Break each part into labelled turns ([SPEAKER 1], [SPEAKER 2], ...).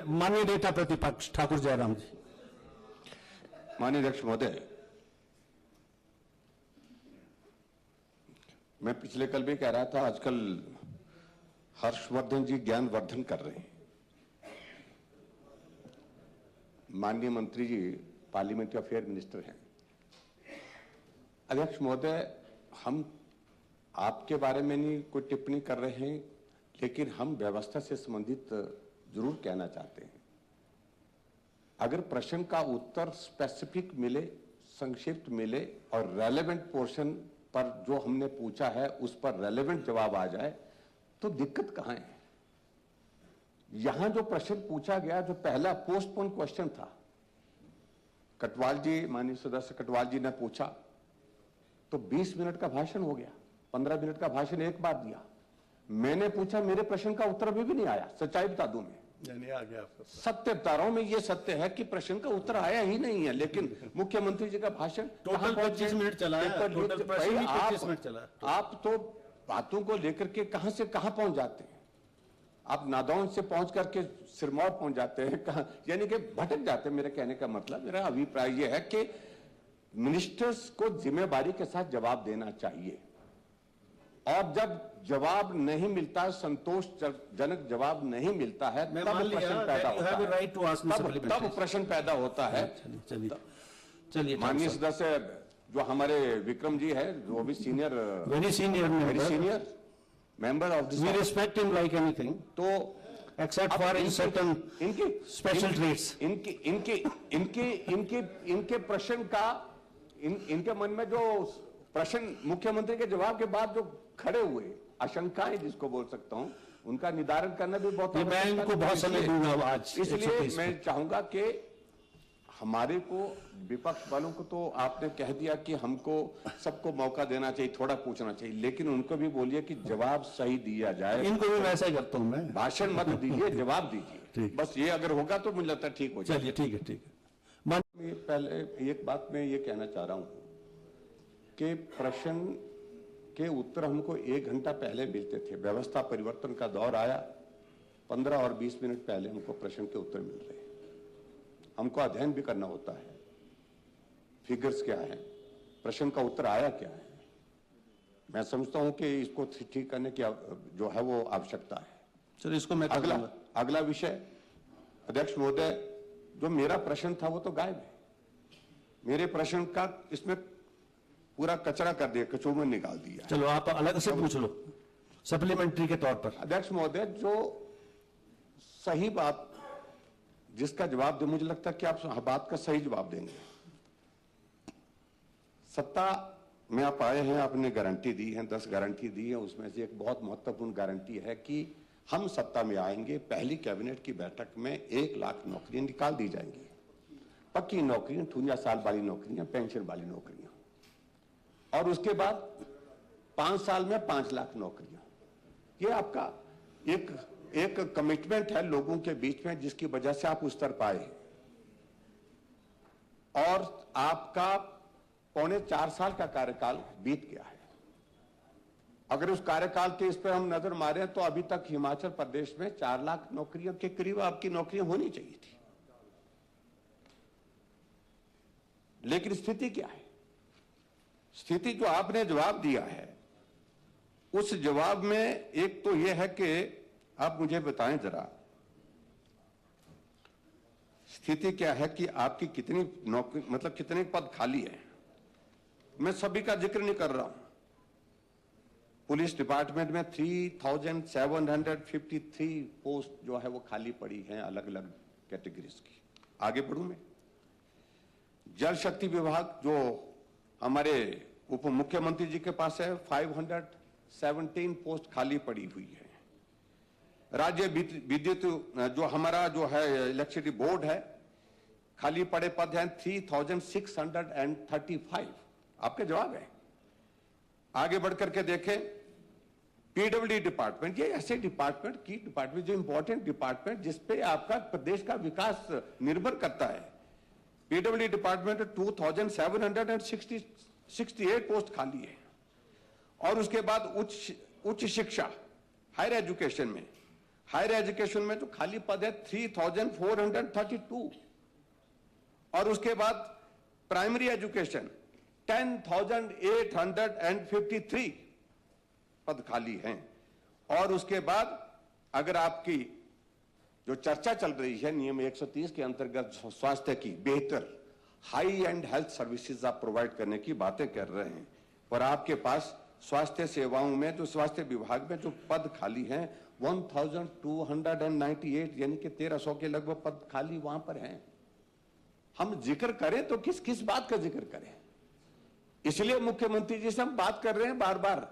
[SPEAKER 1] माननीय नेता प्रतिपक्ष ठाकुर जयराम जी।
[SPEAKER 2] माननीय अध्यक्ष महोदय, मैं पिछले कल भी कह रहा था, आजकल हर्षवर्धन जी ज्ञानवर्धन कर रहे हैं। माननीय मंत्री जी पार्लियामेंट्री अफेयर मिनिस्टर हैं। अध्यक्ष महोदय, हम आपके बारे में नहीं कोई टिप्पणी कर रहे हैं, लेकिन हम व्यवस्था से संबंधित जरूर कहना चाहते हैं। अगर प्रश्न का उत्तर स्पेसिफिक मिले, संक्षिप्त मिले और रेलेवेंट पोर्शन पर जो हमने पूछा है उस पर रेलेवेंट जवाब आ जाए तो दिक्कत कहां है। यहां जो प्रश्न पूछा गया, जो पहला पोस्टपोन क्वेश्चन था, कटवाल जी, माननीय सदस्य कटवाल जी ने पूछा तो 20 मिनट का भाषण हो गया, 15 मिनट का भाषण एक बार दिया। मैंने पूछा, मेरे प्रश्न का उत्तर अभी भी नहीं आया। सच्चाई बता दूं, मैं
[SPEAKER 1] आ गया,
[SPEAKER 2] सत्य बता रहा हूं मैं। ये सत्य है कि प्रश्न का उत्तर आया ही नहीं है, लेकिन मुख्यमंत्री जी का भाषण
[SPEAKER 1] टोटल 25 मिनट चला है, टोटल प्रश्न ही 25 मिनट चला।
[SPEAKER 2] आप तो बातों को लेकर के कहां से कहां पहुंच जाते हैं। आप नादौन से पहुंच करके सिरमौर पहुंच जाते हैं, कहां यानी कि भटक जाते हैं। मेरे कहने का मतलब, मेरा अभिप्राय यह है कि मिनिस्टर्स को जिम्मेदारी के साथ जवाब देना चाहिए, और जब जवाब नहीं मिलता, संतोषजनक जवाब नहीं मिलता है, तब प्रश्न पैदा होता है। तब प्रश्न पैदा होता है।
[SPEAKER 1] चलिए,
[SPEAKER 2] माननीय सदस्य जो हमारे विक्रम जी है, जो भी senior,
[SPEAKER 1] very senior
[SPEAKER 2] member of this,
[SPEAKER 1] we respect him like anything,
[SPEAKER 2] तो
[SPEAKER 1] एक्सेप्ट फॉर इन सर्टेन
[SPEAKER 2] इनकी
[SPEAKER 1] स्पेशल ट्रीट्स।
[SPEAKER 2] इनके प्रश्न का, इनके मन में जो प्रश्न मुख्यमंत्री के जवाब के बाद जो खड़े हुए आशंकाएं, जिसको बोल सकता हूं, उनका निदान करना भी बहुत,
[SPEAKER 1] मैं इनको बहुत समय दूंगा आज।
[SPEAKER 2] इसलिए मैं चाहूंगा कि हमारे को, विपक्ष वालों को तो आपने कह दिया कि हमको सबको मौका देना चाहिए, थोड़ा पूछना चाहिए, लेकिन उनको भी बोलिए कि जवाब सही दिया जाए।
[SPEAKER 1] इनको भी वैसा ही करता हूं मैं,
[SPEAKER 2] भाषण मत दीजिए, जवाब दीजिए। बस ये अगर होगा तो मुझे लगता है ठीक हो जाए।
[SPEAKER 1] चलिए, ठीक है, ठीक है।
[SPEAKER 2] पहले एक बात मैं ये कहना चाह रहा हूं कि प्रश्न के उत्तर हमको 1 घंटा पहले मिलते थे। व्यवस्था परिवर्तन का दौर आया, 15 और 20 मिनट पहले हमको प्रश्न के उत्तर मिल रहे हैं। हमको अध्ययन भी करना होता है, फिगर्स क्या है, प्रश्न का उत्तर आया क्या है। मैं समझता हूं कि इसको ठीक करने की जो है वो आवश्यकता है।
[SPEAKER 1] चलिए, इसको मैं
[SPEAKER 2] अगला विषय अध्यक्ष महोदय, जो मेरा प्रश्न था वो तो गायब है। मेरे प्रश्न का इसमें पूरा कचरा कर दिया, कचौमन निकाल दिया।
[SPEAKER 1] चलो, आप अलग से पूछ लो सप्लीमेंट्री के तौर पर।
[SPEAKER 2] अध्यक्ष महोदय, जो सही बात, जिसका जवाब दे, मुझे लगता है कि आप बात का सही जवाब देंगे। सत्ता में आप आए हैं, आपने गारंटी दी है, 10 गारंटी दी है। उसमें से एक बहुत महत्वपूर्ण गारंटी है कि हम सत्ता में आएंगे, पहली कैबिनेट की बैठक में 1 लाख नौकरियां निकाल दी जाएंगी। पक्की नौकरियां, 58 साल वाली नौकरियां, पेंशन वाली नौकरियां, और उसके बाद 5 साल में 5 लाख नौकरियां। ये आपका एक कमिटमेंट है लोगों के बीच में, जिसकी वजह से आप उस स्तर पाए। और आपका 3.25 साल का कार्यकाल बीत गया है। अगर उस कार्यकाल के इस पर हम नजर मारें तो अभी तक हिमाचल प्रदेश में 4 लाख नौकरियों के करीब आपकी नौकरियां होनी चाहिए थी। लेकिन स्थिति क्या है? स्थिति जो आपने जवाब दिया है, उस जवाब में एक तो यह है कि आप मुझे बताएं जरा, स्थिति क्या है कि आपकी कितनी नौकरी, मतलब कितने पद खाली है। मैं सभी का जिक्र नहीं कर रहा हूं। पुलिस डिपार्टमेंट में 3753 पोस्ट जो है वो खाली पड़ी हैं, अलग अलग कैटेगरीज की। आगे बढ़ूं मैं, जल शक्ति विभाग जो हमारे उप मुख्यमंत्री जी के पास है, 517 पोस्ट खाली पड़ी हुई है। राज्य विद्युत जो हमारा जो है इलेक्ट्रिसिटी बोर्ड है, खाली पड़े पद हैं 3635। आपके जवाब है। आगे बढ़कर के देखें, पीडब्ल्यूडी डिपार्टमेंट, ये ऐसे डिपार्टमेंट की डिपार्टमेंट जो इंपॉर्टेंट डिपार्टमेंट जिसपे आपका प्रदेश का विकास निर्भर करता है। पीडब्ल्यूडी डिपार्टमेंट 2768 पोस्ट खाली है। और उसके बाद उच्च शिक्षा, हायर एजुकेशन में हायर एजुकेशन में जो खाली पद है 3,432, और उसके बाद प्राइमरी एजुकेशन 10,853 पद खाली हैं। और उसके बाद अगर आपकी जो चर्चा चल रही है नियम 130 के अंतर्गत स्वास्थ्य की बेहतर हाई एंड हेल्थ सर्विसेज आप प्रोवाइड करने की बातें कर रहे हैं, और आपके पास स्वास्थ्य सेवाओं में जो स्वास्थ्य विभाग में जो पद खाली हैं 1,298 यानी कि 1,300 के लगभग पद खाली वहां पर हैं। हम जिक्र करें तो किस किस बात का जिक्र करें? इसलिए मुख्यमंत्री जी से हम बात कर रहे हैं बार बार,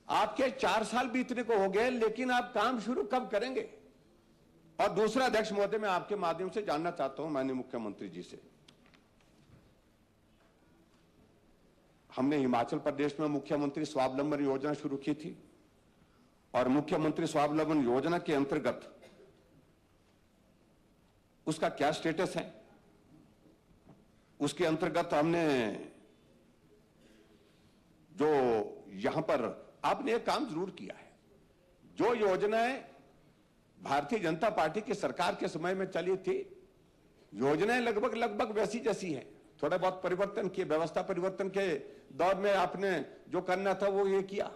[SPEAKER 2] आपके 4 साल बीतने को हो गए, लेकिन आप काम शुरू कब करेंगे? और दूसरा अध्यक्ष महोदय, मैं आपके माध्यम से जानना चाहता हूं माननीय मुख्यमंत्री जी से, हमने हिमाचल प्रदेश में मुख्यमंत्री स्वावलंबन योजना शुरू की थी, और मुख्यमंत्री स्वावलंबन योजना के अंतर्गत उसका क्या स्टेटस है? उसके अंतर्गत हमने जो यहां पर आपने एक काम जरूर किया है, जो योजनाएं भारतीय जनता पार्टी की सरकार के समय में चली थी, योजनाएं लगभग वैसी जैसी हैं, थोड़ा बहुत परिवर्तन किए, व्यवस्था परिवर्तन के दौर में आपने जो करना था वो ये किया,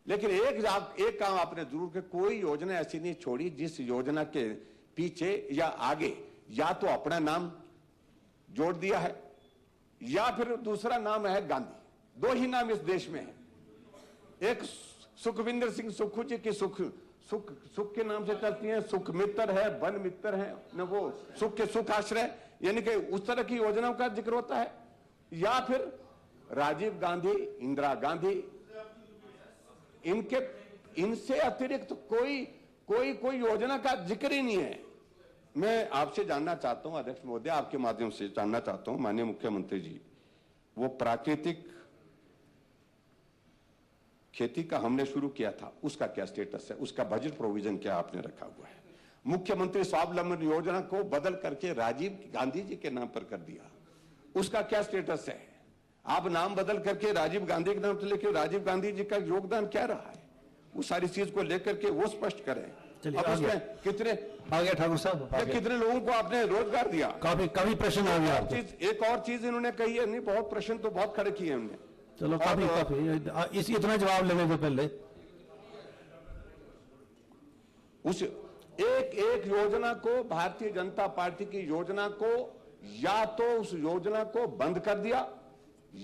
[SPEAKER 2] लेकिन एक काम आपने जरूर किया, कोई योजना ऐसी नहीं छोड़ी जिस योजना के पीछे या आगे या तो अपना नाम जोड़ दिया है या फिर दूसरा नाम है गांधी। 2 ही नाम इस देश में है, एक सुखविंदर सिंह सुक्खू जी की सुख के नाम से चलती है, सुख मित्र है, वन मित्र है न, वो सुख के सुख आश्रय, यानी कि उस तरह की योजनाओं का जिक्र होता है, या फिर राजीव गांधी, इंदिरा गांधी, इनसे अतिरिक्त कोई योजना का जिक्र ही नहीं है। मैं आपसे जानना चाहता हूं अध्यक्ष महोदय, आपके माध्यम से जानना चाहता हूं माननीय मुख्यमंत्री जी, वो प्राकृतिक खेती का हमने शुरू किया था, उसका क्या स्टेटस है? उसका बजट प्रोविजन क्या आपने रखा हुआ है? मुख्यमंत्री स्वावलंबन योजना को बदल करके राजीव गांधी जी के नाम पर कर दिया, उसका क्या स्टेटस है? आप नाम बदल करके राजीव गांधी के नाम से लेकर राजीव गांधी जी का योगदान क्या रहा है, वो सारी चीज को लेकर के वो स्पष्ट करें। अब उसमें कितने
[SPEAKER 3] आगे ठाकुर साहब,
[SPEAKER 2] कितने लोगों को आपने रोजगार दिया?
[SPEAKER 3] काफी प्रश्न आ गया।
[SPEAKER 2] एक और चीज इन्होंने कही है, नहीं बहुत प्रश्न तो बहुत खड़े किए उन्होंने।
[SPEAKER 3] चलो काफी इस इतना जवाब लेने से पहले
[SPEAKER 2] उस एक योजना को, भारतीय जनता पार्टी की योजना को, या तो उस योजना को बंद कर दिया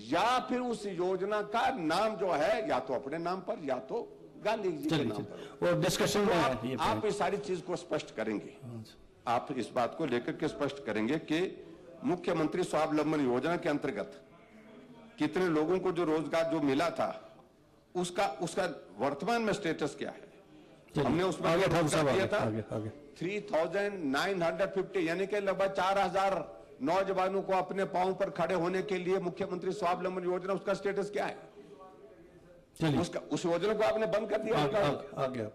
[SPEAKER 2] या फिर उस योजना का नाम जो है या तो अपने नाम पर या तो गांधी जी के नाम पर।
[SPEAKER 3] और डिस्कशन में
[SPEAKER 2] आप इस सारी चीज को स्पष्ट करेंगे, आप इस बात को लेकर के स्पष्ट करेंगे कि मुख्यमंत्री स्वावलंबन योजना के अंतर्गत कितने लोगों को जो रोजगार जो मिला था उसका वर्तमान में स्टेटस क्या है? हमने उसमें दिया था 3,950 यानी कि लगभग 4,000 नौजवानों को अपने पांव पर खड़े होने के लिए मुख्यमंत्री स्वावलंबन योजना, उसका स्टेटस क्या है? उस योजना को आपने बंद कर दिया,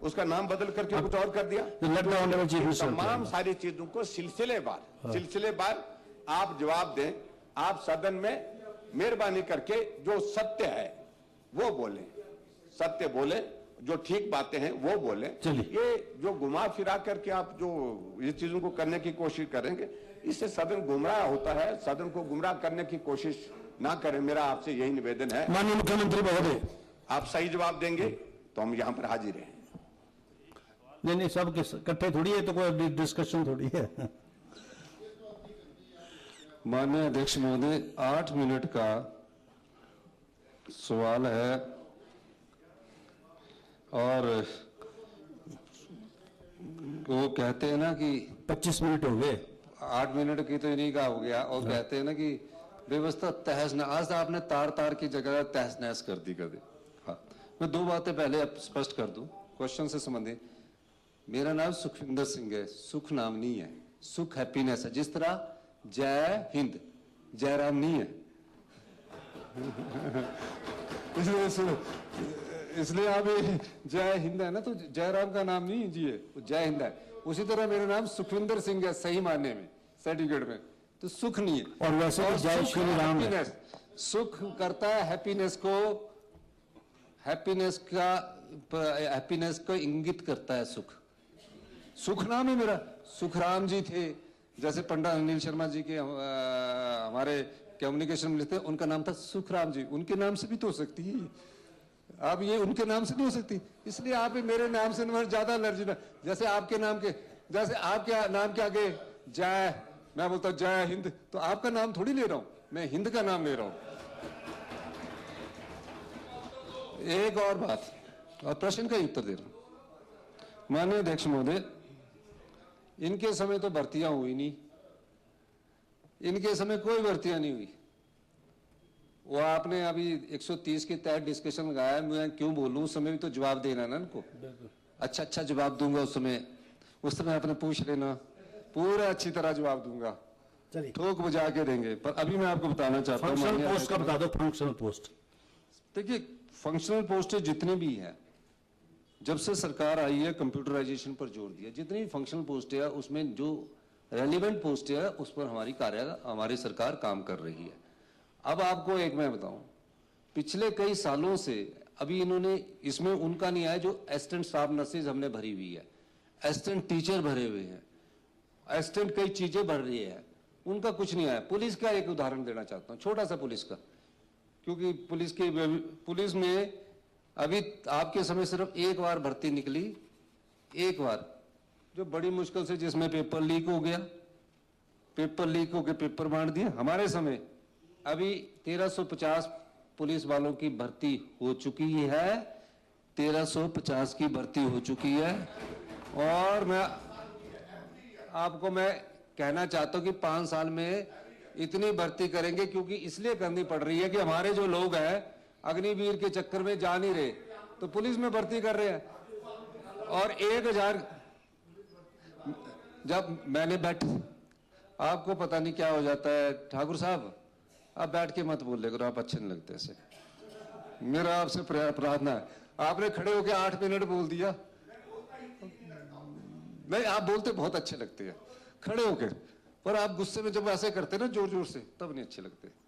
[SPEAKER 2] उसका नाम बदल करके कुछ और कर दिया। तमाम सारी चीजों को सिलसिलेवार आप जवाब दें। आप सदन में मेहरबानी करके जो सत्य है वो बोले, सत्य बोले, जो ठीक बातें हैं वो बोले। ये जो घुमा फिरा करके आप जो ये चीजों को करने की कोशिश करेंगे, इससे सदन गुमराह होता है। सदन को गुमराह करने की कोशिश ना करें, मेरा आपसे यही निवेदन है।
[SPEAKER 3] माननीय मुख्यमंत्री महोदय,
[SPEAKER 2] आप सही जवाब देंगे तो हम यहां पर हाजिर हैं।
[SPEAKER 3] नहीं सब इकट्ठे थोड़ी है, तो कोई डिस्कशन थोड़ी है।
[SPEAKER 4] माननीय अध्यक्ष महोदय, 8 मिनट का सवाल है और वो कहते हैं ना कि
[SPEAKER 3] 25 मिनट हो गए,
[SPEAKER 4] 8 मिनट की तो इन्हीं का हो गया। और कहते हैं ना कि व्यवस्था तहस नहस, आज आपने तार की जगह तहस नहस कर दी कभी। हाँ, मैं 2 बातें पहले स्पष्ट कर दूं क्वेश्चन से संबंधित। मेरा नाम सुखविंदर सिंह है, सुख नाम नहीं है, सुख हैप्पीनेस है। जिस तरह जय हिंद जयराम नहीं है। इसलिए आप जय हिंद है ना, तो जयराम का नाम नहीं जिए, जय हिंद है। उसी तरह मेरा नाम सुखविंदर सिंह है सही मानने में, सर्टिफिकेट में, तो सुख नहीं है।
[SPEAKER 3] और वैसे जय श्री राम है।
[SPEAKER 4] सुख करता है हैप्पीनेस को, हैप्पीनेस को इंगित करता है सुख। सुख नाम है मेरा, सुखराम जी थे, जैसे पंडित अनिल शर्मा जी के हमारे कम्युनिकेशन मिले थे, उनका नाम था सुखराम जी, उनके नाम से भी तो हो सकती है, अब ये उनके नाम से नहीं हो सकती, इसलिए आप मेरे नाम से ज्यादा एलर्जी ना, जैसे आपके नाम के, जैसे आपके नाम के आगे जय, मैं बोलता हूं जय हिंद, तो आपका नाम थोड़ी ले रहा हूं, मैं हिंद का नाम ले रहा हूं। एक और बात, और प्रश्न का ही उत्तर दे रहा हूं। माननीय अध्यक्ष महोदय, इनके समय तो भर्तियां हुई नहीं, इनके समय कोई भर्तियां नहीं हुई, वो आपने अभी 130 के तहत डिस्कशन लगाया, मैं क्यों बोलूं, उस समय भी तो जवाब देना ना इनको, अच्छा जवाब दूंगा उस समय आपने पूछ लेना, पूरा अच्छी तरह जवाब दूंगा, ठोक बजा के देंगे। पर अभी मैं आपको बताना चाहता हूँ,
[SPEAKER 3] फंक्शनल पोस्ट का बता दो, फंक्शनल पोस्ट।
[SPEAKER 4] देखिए फंक्शनल पोस्ट जितनी भी है, जब से सरकार आई है कंप्यूटराइजेशन पर जोर दिया, जितनी फंक्शनल पोस्ट है उसमें जो रेलिवेंट पोस्ट है उस पर हमारी सरकार काम कर रही है। अब आपको एक मैं बताऊं, पिछले कई सालों से अभी इन्होंने इसमें उनका नहीं आया, जो असिस्टेंट स्टाफ नर्सेज हमने भरी हुई है, असिस्टेंट टीचर भरे हुए हैं, असिस्टेंट कई चीजें भर रही है, उनका कुछ नहीं आया। पुलिस का एक उदाहरण देना चाहता हूं, छोटा सा पुलिस का, क्योंकि पुलिस में अभी आपके समय सिर्फ एक बार भर्ती निकली, एक बार, जो बड़ी मुश्किल से, जिसमें पेपर लीक हो गया, पेपर लीक होकर पेपर बांट दिए। हमारे समय अभी 1350 पुलिस वालों की भर्ती हो चुकी है, 1350 की भर्ती हो चुकी है। और मैं कहना चाहता हूं कि 5 साल में इतनी भर्ती करेंगे, क्योंकि इसलिए करनी पड़ रही है कि हमारे जो लोग हैं अग्निवीर के चक्कर में जा नहीं रहे, तो पुलिस में भर्ती कर रहे हैं। और 1000 जब मैंने आपको पता नहीं क्या हो जाता है ठाकुर साहब, आप बैठ के मत बोल करो, आप अच्छे नहीं लगते ऐसे, मेरा आपसे प्रार्थना है। आपने खड़े होकर 8 मिनट बोल दिया, नहीं आप बोलते बहुत अच्छे लगते हैं खड़े होकर, पर आप गुस्से में जब ऐसे करते ना जोर जोर से, तब नहीं अच्छे लगते।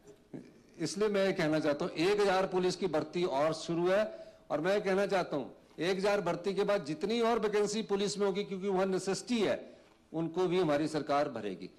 [SPEAKER 4] इसलिए मैं ये कहना चाहता हूं 1000 पुलिस की भर्ती और शुरू है, और मैं कहना चाहता हूं 1000 भर्ती के बाद जितनी और वैकेंसी पुलिस में होगी, क्योंकि वहां नेसेसिटी है, उनको भी हमारी सरकार भरेगी।